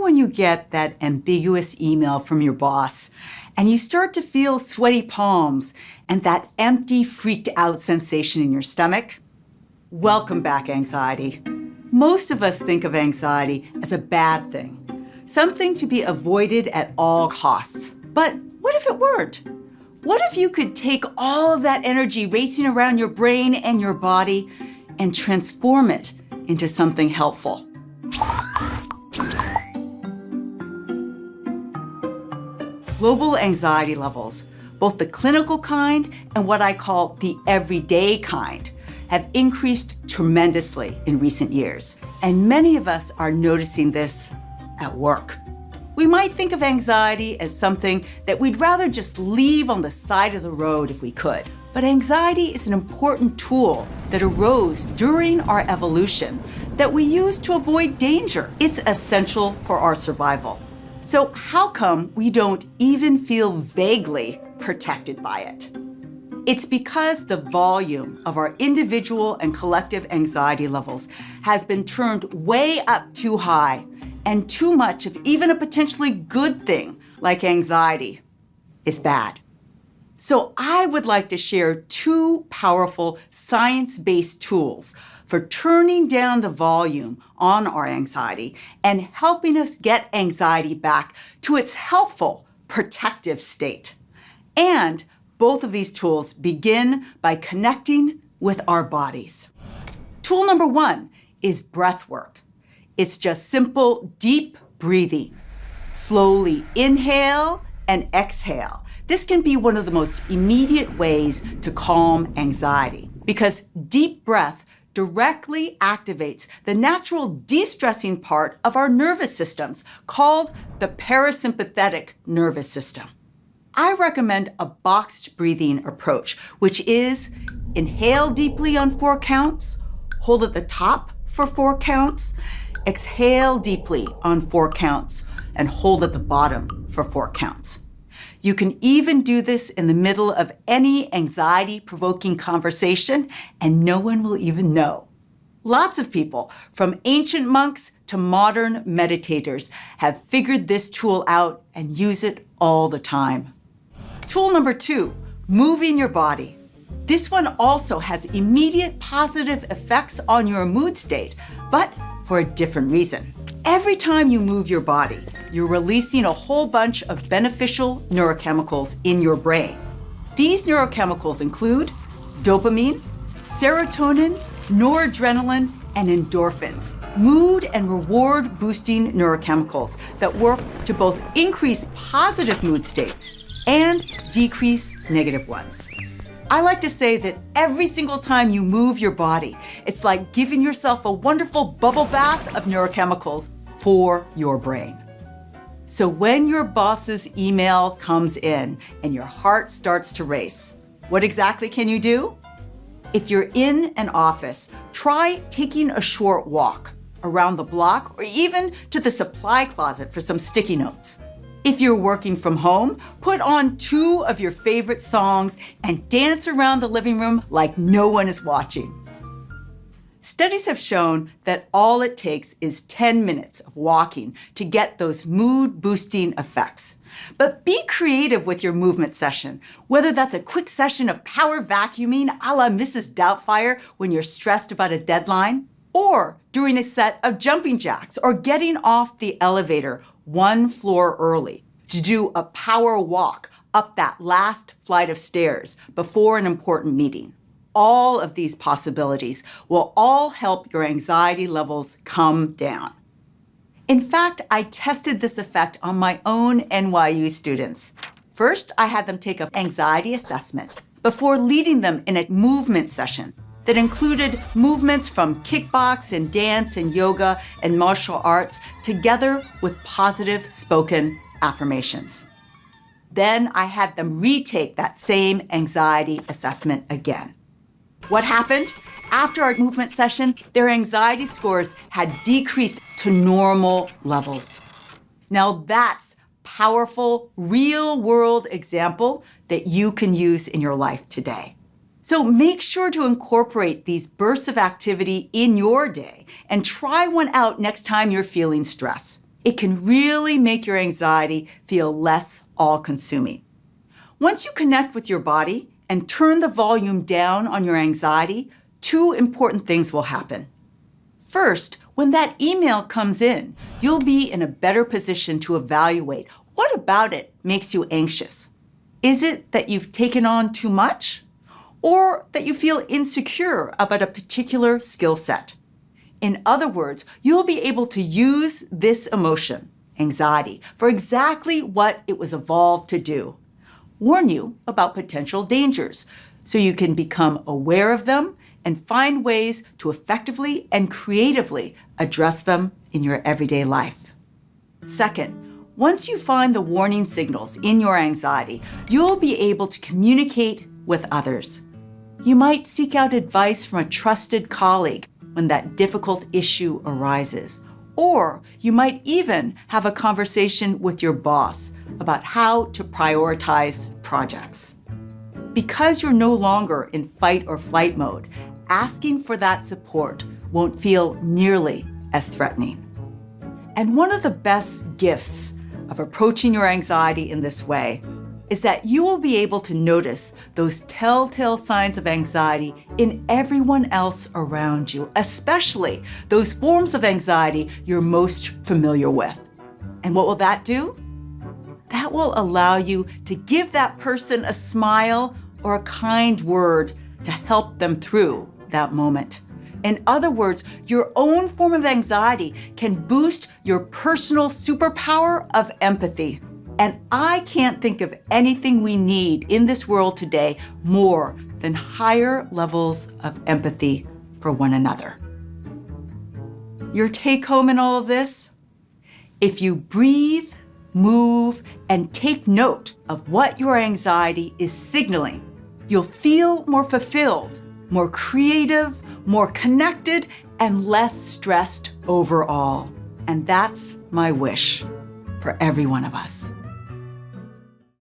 when you get that ambiguous email from your boss and you start to feel sweaty palms and that empty, freaked out sensation in your stomach? Welcome back, anxiety. Most of us think of anxiety as a bad thing, something to be avoided at all costs. But what if it weren't? What if you could take all of that energy racing around your brain and your body and transform it into something helpful? Global anxiety levels, both the clinical kind and what I call the everyday kind, have increased tremendously in recent years. And many of us are noticing this at work. We might think of anxiety as something that we'd rather just leave on the side of the road if we could. But anxiety is an important tool that arose during our evolution that we use to avoid danger. It's essential for our survival. So how come we don't even feel vaguely protected by it? It's because the volume of our individual and collective anxiety levels has been turned way up too high, and too much of even a potentially good thing like anxiety is bad. So I would like to share two powerful science-based tools for turning down the volume on our anxiety and helping us get anxiety back to its helpful, protective state. And both of these tools begin by connecting with our bodies. Tool number one is breath work. It's just simple, deep breathing. Slowly inhale and exhale. This can be one of the most immediate ways to calm anxiety because deep breath directly activates the natural de-stressing part of our nervous systems called the parasympathetic nervous system. I recommend a boxed breathing approach, which is inhale deeply on 4 counts, hold at the top for 4 counts, exhale deeply on 4 counts, and hold at the bottom for 4 counts. You can even do this in the middle of any anxiety-provoking conversation, and no one will even know. Lots of people, from ancient monks to modern meditators, have figured this tool out and use it all the time. Tool number 2, moving your body. This one also has immediate positive effects on your mood state, but for a different reason. Every time you move your body, you're releasing a whole bunch of beneficial neurochemicals in your brain. These neurochemicals include dopamine, serotonin, noradrenaline, and endorphins, mood and reward boosting neurochemicals that work to both increase positive mood states and decrease negative ones. I like to say that every single time you move your body, it's like giving yourself a wonderful bubble bath of neurochemicals for your brain. So when your boss's email comes in and your heart starts to race, what exactly can you do? If you're in an office, try taking a short walk around the block or even to the supply closet for some sticky notes. If you're working from home, put on 2 of your favorite songs and dance around the living room like no one is watching. Studies have shown that all it takes is 10 minutes of walking to get those mood-boosting effects. But be creative with your movement session, whether that's a quick session of power vacuuming a la Mrs. Doubtfire when you're stressed about a deadline, or doing a set of jumping jacks or getting off the elevator 1 floor early to do a power walk up that last flight of stairs before an important meeting. All of these possibilities will all help your anxiety levels come down. In fact, I tested this effect on my own NYU students. First, I had them take an anxiety assessment before leading them in a movement session that included movements from kickbox and dance and yoga and martial arts together with positive spoken affirmations. Then I had them retake that same anxiety assessment again. What happened? After our movement session, their anxiety scores had decreased to normal levels. Now that's powerful, real-world example that you can use in your life today. So make sure to incorporate these bursts of activity in your day and try one out next time you're feeling stress. It can really make your anxiety feel less all-consuming. Once you connect with your body and turn the volume down on your anxiety, two important things will happen. First, when that email comes in, you'll be in a better position to evaluate what about it makes you anxious. Is it that you've taken on too much? Or that you feel insecure about a particular skill set? In other words, you'll be able to use this emotion, anxiety, for exactly what it was evolved to do. Warn you about potential dangers so you can become aware of them and find ways to effectively and creatively address them in your everyday life. Second, once you find the warning signals in your anxiety, you'll be able to communicate with others. You might seek out advice from a trusted colleague when that difficult issue arises. Or you might even have a conversation with your boss about how to prioritize projects. Because you're no longer in fight or flight mode, asking for that support won't feel nearly as threatening. And one of the best gifts of approaching your anxiety in this way is that you will be able to notice those telltale signs of anxiety in everyone else around you, especially those forms of anxiety you're most familiar with. And what will that do? That will allow you to give that person a smile or a kind word to help them through that moment. In other words, your own form of anxiety can boost your personal superpower of empathy. And I can't think of anything we need in this world today more than higher levels of empathy for one another. Your take home in all of this? If you breathe, move, and take note of what your anxiety is signaling, you'll feel more fulfilled, more creative, more connected, and less stressed overall. And that's my wish for every one of us.